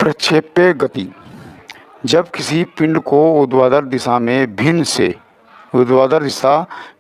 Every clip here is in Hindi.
प्रक्षेप्य गति। जब किसी पिंड को ऊर्ध्वाधर दिशा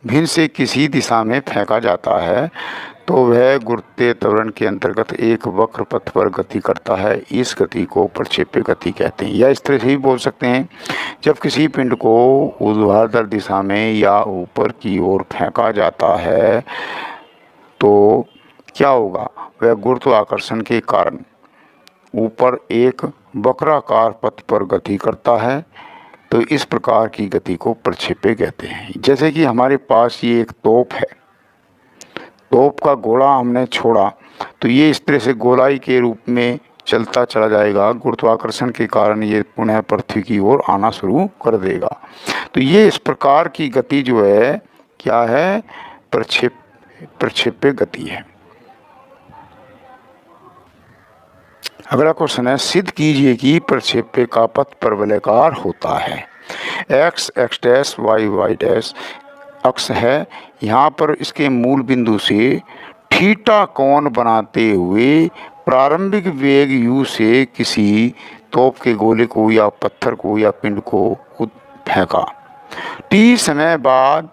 भिन्न से किसी दिशा में फेंका जाता है तो वह गुरुत्वीय त्वरण के अंतर्गत एक वक्र पथ पर गति करता है। इस गति को प्रक्षेप्य गति कहते हैं। या इस तरह से भी बोल सकते हैं, जब किसी पिंड को ऊर्ध्वाधर दिशा में या ऊपर की ओर फेंका जाता है तो क्या होगा, वह गुरुत्वाकर्षण के कारण ऊपर एक वक्राकार पथ पर गति करता है। तो इस प्रकार की गति को प्रक्षेप्य कहते हैं। जैसे कि हमारे पास ये एक तोप है, तोप का गोला हमने छोड़ा तो ये इस तरह से गोलाई के रूप में चलता चला जाएगा। गुरुत्वाकर्षण के कारण ये पुनः पृथ्वी की ओर आना शुरू कर देगा। तो ये इस प्रकार की गति जो है क्या है, प्रक्षेप्य गति है। अगला क्वेश्चन है, सिद्ध कीजिए कि प्रक्षेप्य का पथ परवलयाकार होता है। x x dash y y dash अक्ष है, यहाँ पर इसके मूल बिंदु से थीटा कोण बनाते हुए प्रारंभिक वेग u से किसी तोप के गोले को या पत्थर को या पिंड को फेंका। t समय बाद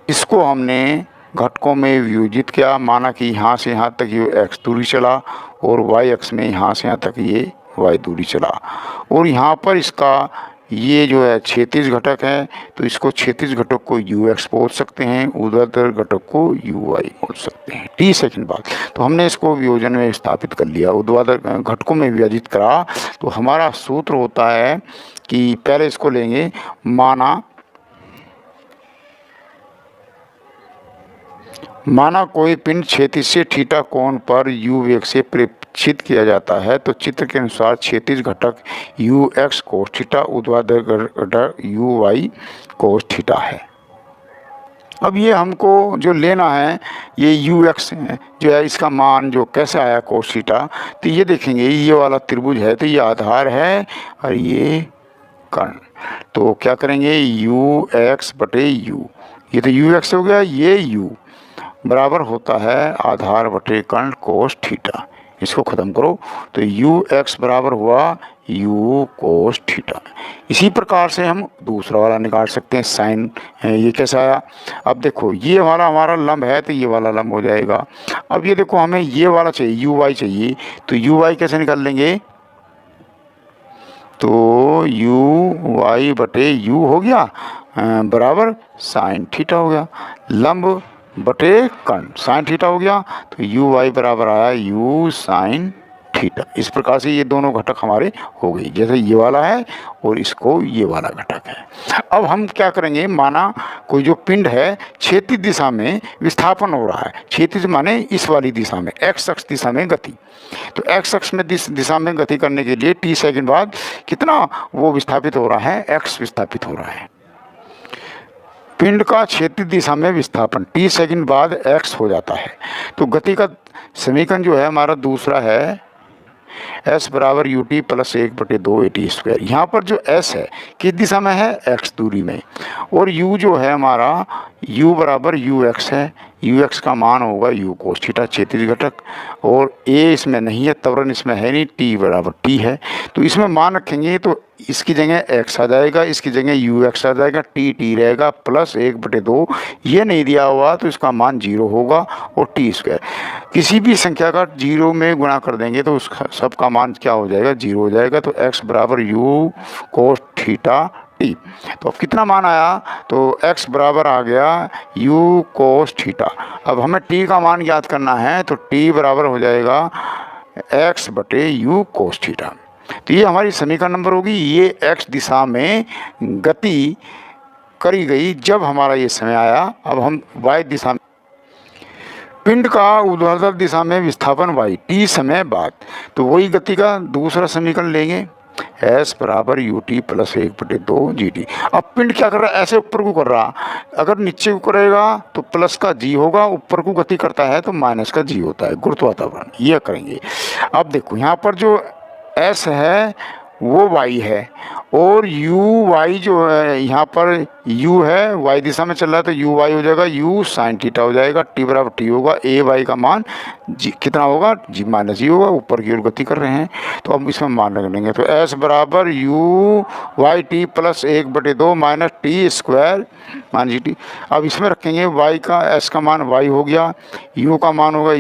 इसको हमने घटकों में वियोजित किया। माना कि यहाँ से यहाँ तक ये x दूरी चला और y अक्ष में यहाँ से यहाँ तक ये y दूरी चला, और यहाँ पर इसका ये जो है क्षैतिज घटक है तो इसको क्षैतिज घटक को ux बोल सकते हैं, ऊर्ध्वाधर घटक को uy बोल सकते हैं। t सेकंड बाद तो हमने इसको वियोजन में स्थापित कर लिया, ऊर्ध्वाधर घटकों में विभाजित करा। तो हमारा सूत्र होता है कि पहले इसको लेंगे, माना कोई पिंड क्षैतिज से थीटा कोण पर u वेग से प्रेक्षित किया जाता है तो चित्र के अनुसार क्षैतिज घटक ux कोस थीटा, ऊर्ध्वाधर घटक uy कोस थीटा है। अब ये हमको जो लेना है ये ux है जो है, इसका मान जो कैसे आया कोस थीटा, तो ये देखेंगे ये वाला त्रिभुज है तो ये आधार है और ये कर्ण। तो क्या करेंगे, ux बटे u, ये तो ux हो गया, ये u बराबर होता है आधार बटे कर्ण कोस थीटा। इसको ख़त्म करो तो ux बराबर हुआ u कोस थीटा। इसी प्रकार से हम दूसरा वाला निकाल सकते हैं, साइन। ये कैसा आया, अब देखो ये वाला हमारा लंब है तो ये वाला लंब हो जाएगा। अब ये देखो हमें ये वाला चाहिए, uy चाहिए, तो uy कैसे निकाल लेंगे, तो uy बटे u हो गया बराबर साइन थीटा हो गया, लंब बटे कर्ण साइन थीटा हो गया। तो uy बराबर आया u साइन थीटा। इस प्रकार से ये दोनों घटक हमारे हो गई, जैसे ये वाला है और इसको ये वाला घटक है। अब हम क्या करेंगे, माना कोई जो पिंड है क्षैतिज दिशा में विस्थापन हो रहा है, क्षैतिज माने इस वाली दिशा में, x अक्ष दिशा में गति। तो x अक्ष में दिशा में गति करने के लिए t सेकंड बाद कितना वो विस्थापित हो रहा है, x विस्थापित हो रहा है। पिंड का क्षैतिज दिशा में विस्थापन t सेकंड बाद x हो जाता है। तो गति का समीकरण जो है हमारा दूसरा है s बराबर ut प्लस 1/2 at स्क्वायर। यहाँ पर जो s है किस दिशा में है, x दूरी में, और u जो है हमारा u बराबर ux है, ux का मान होगा u कोस थीटा क्षैतिज घटक, और a इसमें नहीं है, त्वरण इसमें है नहीं, t बराबर t है। तो इसमें मान रखेंगे तो इसकी जगह x आ जाएगा, इसकी जगह ux आ जाएगा, t रहेगा प्लस 1/2। ये नहीं दिया हुआ तो इसका मान 0 होगा, और t स्क्वायर किसी भी संख्या का 0 में गुणा कर देंगे तो उसका सबका मान क्या हो जाएगा, 0 हो जाएगा। तो x बराबर u कोस थीटा t। तो अब कितना मान आया, तो x बराबर आ गया u कोस थीटा। अब हमें t का मान ज्ञात करना है तो t बराबर हो जाएगा x बटे u कोस थीटा। तो ये हमारी समीकरण नंबर होगी। ये x दिशा में गति करी गई जब हमारा ये समय आया। अब हम y दिशा में, पिंड का ऊर्ध्वाधर दिशा में विस्थापन y t समय बाद, तो वही गति का दूसरा समीकरण लेंगे, s बराबर ut प्लस 1/2 gt। अब पिंड क्या कर रहा है, ऐसे ऊपर को कर रहा, अगर नीचे को करेगा तो प्लस का g होगा, ऊपर को गति करता है तो माइनस का g होता है, गुरुत्वाकर्षण। ये करेंगे। अब देखो यहाँ पर जो s है वो y है, और u y जो है यहाँ पर u है, y दिशा में चल रहा है तो u y हो जाएगा, u साइन थीटा हो जाएगा, t बराबर t होगा, a y का मान g कितना होगा, g माइनस जी होगा, ऊपर की ओर गति कर रहे हैं तो अब इसमें मान रख लेंगे। तो s बराबर u y t plus 1/2 minus T square मान जी टी। अब इसमें रखेंगे y का, s का मान y हो गया, u का मान होगा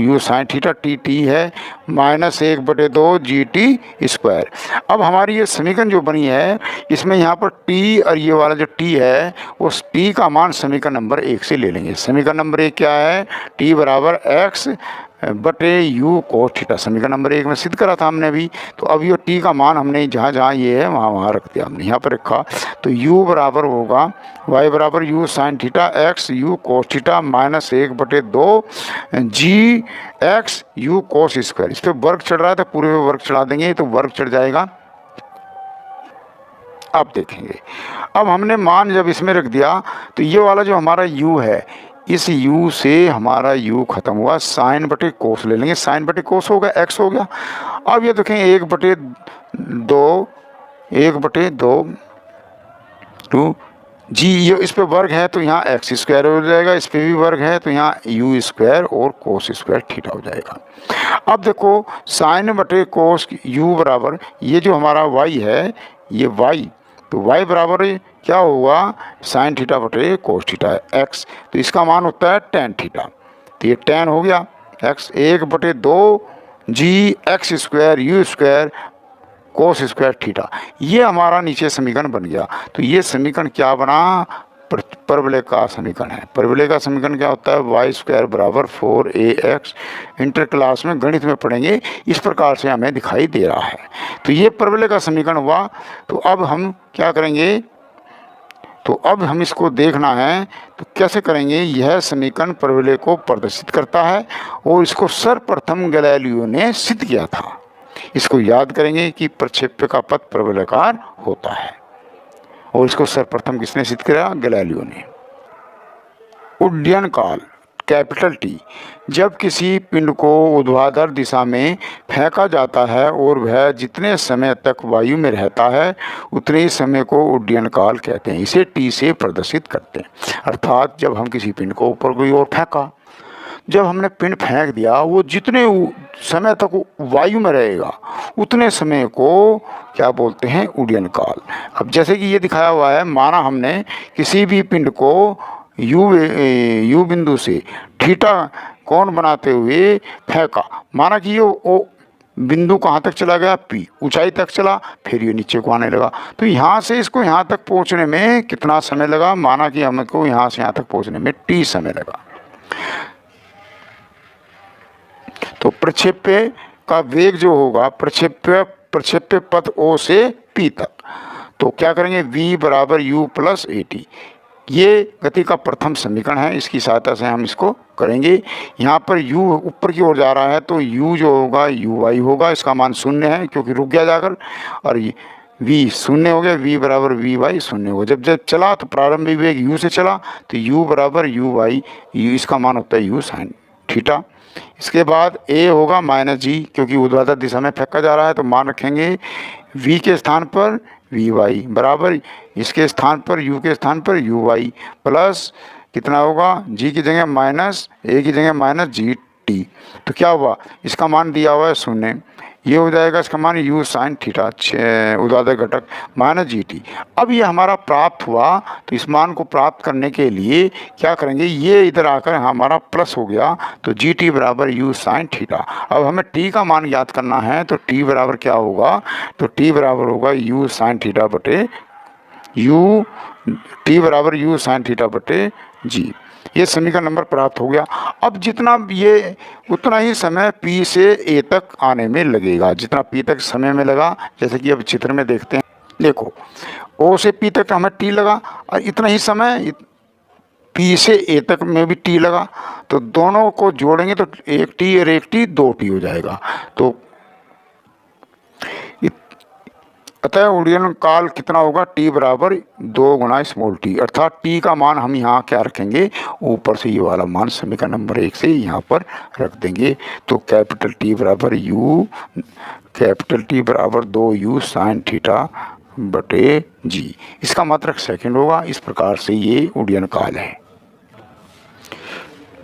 u साइन थीटा, t है माइनस 1/2 जी टी स्क्वायर। अब हमारी ये समीकरण जो बनी है इसमें यहाँ पर t और ये वाला जो t है उस t का मान समीकरण नंबर 1 से ले लेंगे। समीकरण नंबर 1 क्या है, t बराबर x बटे यू कोस थीटा, समीकरण नंबर 1 में सिद्ध करा था हमने अभी। तो अब ये टी का मान हमने जहाँ जहाँ ये है वहाँ वहाँ रख दिया हमने, यहाँ पर रखा। तो u बराबर होगा y बराबर u sine theta x u cos theta minus 1/2 g x u cos square. इस पर वर्ग चढ़ रहा है तो पूरे पे वर्ग चढ़ा देंगे तो वर्ग चढ़ जाएगा। अब देखेंगे, अब हमने मान जब इसमें रख दिया तो ये वाला जो हमारा u है, इस u से हमारा u खत्म हुआ, साइन बटे कोस ले लेंगे, साइन बटे कोस हो गया, x हो गया। अब ये देखें 1/2 टू जी, ये इस पे वर्ग है तो यहाँ एक्स स्क्वायर हो जाएगा, इस पे भी वर्ग है तो यहाँ यू स्क्वायर और कोस स्क्वायर थीटा हो जाएगा। अब देखो साइन बटे कोस यू बराबर ये जो हमारा y है ये y, तो y बराबर क्या होगा, साइन थीटा बटे कोस थीटा है x, तो इसका मान होता है टेन थीटा। तो ये टेन हो गया x, 1/2 g x square u square cos square theta. ये हमारा नीचे समीकरण बन गया। तो ये समीकरण क्या बना, परवलय का समीकरण है। परवलय का समीकरण क्या होता है, वाई स्क्वायर बराबर 4ax। इंटर क्लास में गणित में पढ़ेंगे, इस प्रकार से हमें दिखाई दे रहा है। तो ये परवलय का समीकरण हुआ। तो अब हम क्या करेंगे, तो अब हम इसको देखना है तो कैसे करेंगे। यह समीकरण परवलय को प्रदर्शित करता है और इसको सर्वप्रथम गैलीलियो ने सिद्ध किया था। इसको याद करेंगे कि प्रक्षेप्य का पथ परवलयाकार होता है और इसको सर्वप्रथम किसने सिद्ध किया, गैलीलियो ने। उड्डयन काल कैपिटल टी, जब किसी पिंड को ऊर्ध्वाधर दिशा में फेंका जाता है और वह जितने समय तक वायु में रहता है उतने ही समय को उड्डयन काल कहते हैं। इसे टी से प्रदर्शित करते हैं। अर्थात जब हम किसी पिंड को ऊपर की ओर फेंका, जब हमने पिंड फेंक दिया वो जितने समय तक वायु में रहेगा उतने समय को क्या बोलते हैं, उड्डयन काल। अब जैसे कि ये दिखाया हुआ है, माना हमने किसी भी पिंड को यू बिंदु से थीटा कोण बनाते हुए फेंका, माना कि ये बिंदु कहाँ तक चला गया, P ऊंचाई तक चला, फिर ये नीचे को आने लगा। तो यहाँ से इसको यहाँ तक पहुँचने में कितना समय लगा, माना कि हमको यहाँ से यहाँ तक पहुँचने में T समय लगा। तो प्रक्षेप्य का वेग जो होगा, प्रक्षेप्य पथ O से P तक, तो क्या करेंगे, v बराबर u प्लस AT। ये गति का प्रथम समीकरण है, इसकी सहायता से हम इसको करेंगे। यहाँ पर u ऊपर की ओर जा रहा है तो u जो होगा uy होगा, इसका मान 0 है क्योंकि रुक गया जाकर, और v 0 हो गया, v बराबर vy 0 होगा। जब जब चला तो प्रारंभिक वेग u से चला तो u बराबर uy, इसका मान होता है u साइन थीटा। इसके बाद a होगा माइनस जी, क्योंकि ऊर्ध्वाधर दिशा में फेंका जा रहा है तो मान रखेंगे v के स्थान पर vy बराबर इसके स्थान पर u के स्थान पर uy प्लस कितना होगा, g की जगह माइनस a की जगह माइनस जी टी। तो क्या हुआ, इसका मान दिया हुआ है 0, ये हो जाएगा इसका मान u साइन थीटा ऊर्ध्वाधर घटक माइनस जी टी। अब ये हमारा प्राप्त हुआ, तो इस मान को प्राप्त करने के लिए क्या करेंगे, ये इधर आकर हमारा प्लस हो गया, तो जी टी बराबर u साइन थीटा। अब हमें t का मान याद करना है तो t बराबर क्या होगा, तो t बराबर होगा u साइन थीटा बटे t बराबर u साइन थीटा बटे जी। ये समीकरण नंबर प्राप्त हो गया। अब जितना ये उतना ही समय P से A तक आने में लगेगा, जितना P तक समय में लगा, जैसे कि अब चित्र में देखते हैं। देखो O से P तक हमें T लगा और इतना ही समय P से A तक में भी T लगा, तो दोनों को जोड़ेंगे तो एक T और एक T 2T हो जाएगा। तो अतः उड्डयन काल कितना होगा, टी बराबर 2 गुना स्मॉल टी, अर्थात टी का मान हम यहाँ क्या रखेंगे, ऊपर से ये वाला मान समीकरण नंबर 1 से यहाँ पर रख देंगे। तो कैपिटल टी बराबर 2u साइन थीटा बटे जी, इसका मात्रक सेकंड होगा। इस प्रकार से ये उड्डयन काल है।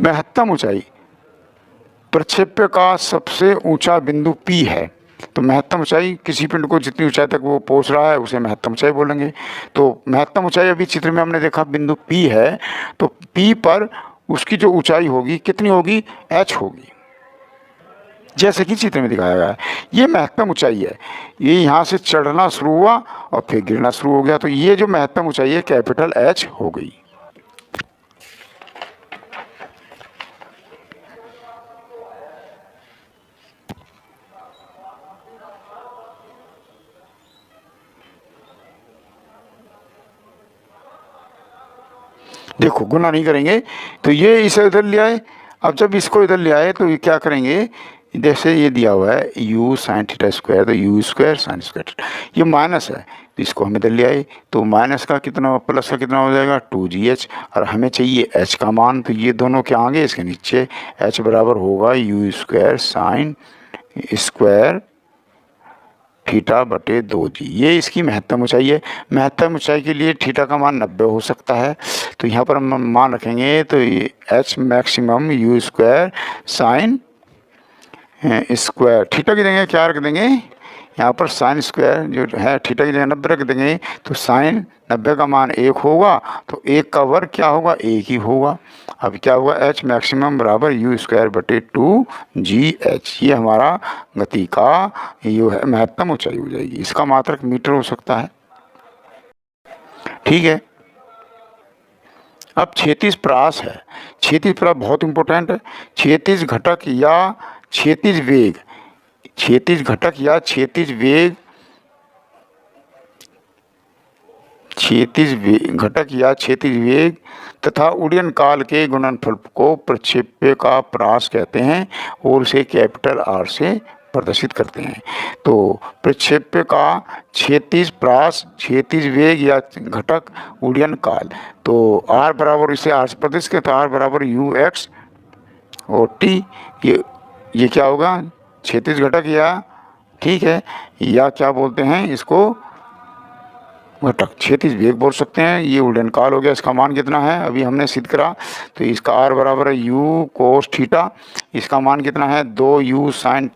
महत्तम ऊंचाई, प्रक्षेप्य का सबसे ऊंचा बिंदु P है। तो महत्तम ऊंचाई, किसी पिंड को जितनी ऊंचाई तक वो पहुंच रहा है उसे महत्तम ऊंचाई बोलेंगे। तो महत्तम ऊंचाई अभी चित्र में हमने देखा बिंदु P है, तो P पर उसकी जो ऊंचाई होगी कितनी होगी, h होगी, जैसे कि चित्र में दिखाया गया है। ये महत्तम ऊंचाई है। ये यहाँ से चढ़ना शुरू हुआ और फिर गिरना शुरू हो गया, तो ये जो महत्तम ऊंचाई है कैपिटल H हो गई। देखो गुना नहीं करेंगे, तो ये इसे इधर ले आए। अब जब इसको इधर ले आए तो ये क्या करेंगे, जैसे ये दिया हुआ है u साइन थीटा स्क्वायर, तो u स्क्वायर साइन स्क्वायर, ये माइनस है तो इसको हम इधर ले आए, तो माइनस का कितना प्लस का कितना हो जाएगा 2gh, और हमें चाहिए h का मान, तो ये दोनों क्या आगे इसके नीचे, h बराबर होगा u square sine square theta बटे 2g। ये इसकी महत्तम ऊंचाई है। महत्तम ऊंचाई के लिए थीटा का मान 90 हो सकता है, तो यहाँ पर हम मान रखेंगे, तो h maximum u square sine square theta की जगह क्या रख देंगे, यहाँ पर साइन स्क्वायर जो है थीटा की जगह 90 रख देंगे, तो साइन 90 का मान 1 होगा, तो 1 का वर्ग क्या होगा, 1 ही होगा। अब क्या होगा, h मैक्सिमम बराबर u स्क्वायर बटे 2gh। ये हमारा गति का यो है महत्तम ऊंचाई हो जाएगी। इसका मात्रक मीटर हो सकता है, ठीक है। अब क्षैतिज प्रास है। क्षैतिज प्रास बहुत इंपॉर्टेंट है। क्षैतिज घटक या क्षैतिज वेग, क्षैतिज घटक या क्षैतिज वेग, घटक या क्षैतिज वेग तथा उड्डयन काल के गुणनफल को प्रक्षेप्य का प्रास कहते हैं और उसे कैपिटल R से प्रदर्शित करते हैं। तो प्रक्षेप्य का क्षैतिज प्रास, क्षैतिज वेग या घटक, उड्डयन काल, तो R बराबर, इसे R से प्रदर्शित करते हैं, R बराबर ux और t। ये क्या होगा, क्षैतिज घटक या, ठीक है, या क्या बोलते हैं इसको, घटक, क्षैतिज वेग बोल सकते हैं। ये उड्डयन काल हो गया। इसका मान कितना है, अभी हमने सिद्ध करा, तो इसका R बराबर है u कोस थीटा, इसका मान कितना है 2u साइन।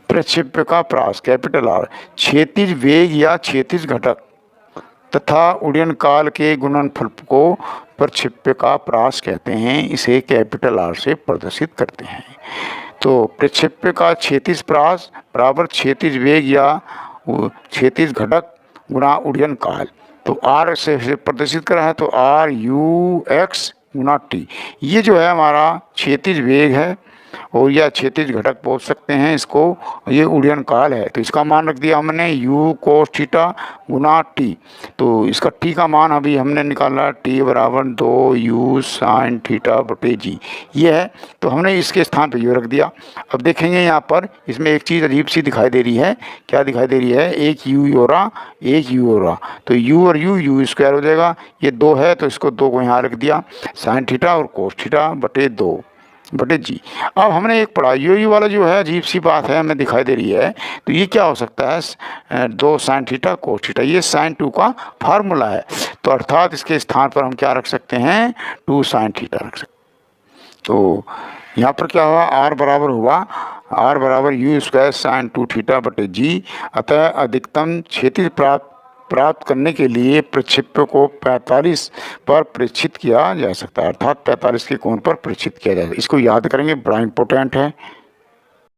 प्रक्षेप्य का प्रास कैपिटल R, क्षैतिज वेग या क्षैतिज घटक तथा उड्डयन काल के गुणनफल को प्रक्षेप्य का प्रास कहते हैं, इसे कैपिटल R से प्रदर्शित करते हैं। तो प्रक्षेप्य का क्षैतिज प्रास बराबर क्षैतिज वेग या क्षैतिज घटक गुणा उड्डयन काल, तो R से प्रदर्शित करा है, तो R ux गुणा t। ये जो है हमारा क्षैतिज वेग है और या क्षैतिज घटक बोल सकते हैं इसको, ये उड्डयन काल है। तो इसका मान रख दिया हमने u कोस थीटा गुना t, तो इसका t का मान अभी हमने निकाला, t बराबर 2u साइन थीटा बटे g, ये है। तो हमने इसके स्थान पे u रख दिया। अब देखेंगे यहाँ पर इसमें एक चीज़ अजीब सी दिखाई दे रही है। क्या दिखाई दे रही है, एक u हो रहा, एक u हो रहा, तो u और u स्क्वायर हो जाएगा। ये 2 है तो इसको 2 को यहाँ रख दिया, साइन थीटा और कोस थीटा बटे 2 बटे जी। अब हमने एक पढ़ा, यू वाला जो है अजीब सी बात है हमें दिखाई दे रही है, तो ये क्या हो सकता है, 2 साइन थीटा कोस थीटा, ये साइन 2 का फार्मूला है, तो अर्थात इसके स्थान पर हम क्या रख सकते हैं, 2 साइन थीटा रख सकते हैं। तो यहाँ पर क्या हुआ, R बराबर u स्क्वायर साइन 2 थीटा बटे जी। अतः अधिकतम क्षैतिज प्राप्त करने के लिए प्रक्षेप्य को 45 पर प्रेक्षित किया जा सकता है, अर्थात 45 के कोण पर प्रेक्षित किया जाए। इसको याद करेंगे, बड़ा इंपॉर्टेंट है।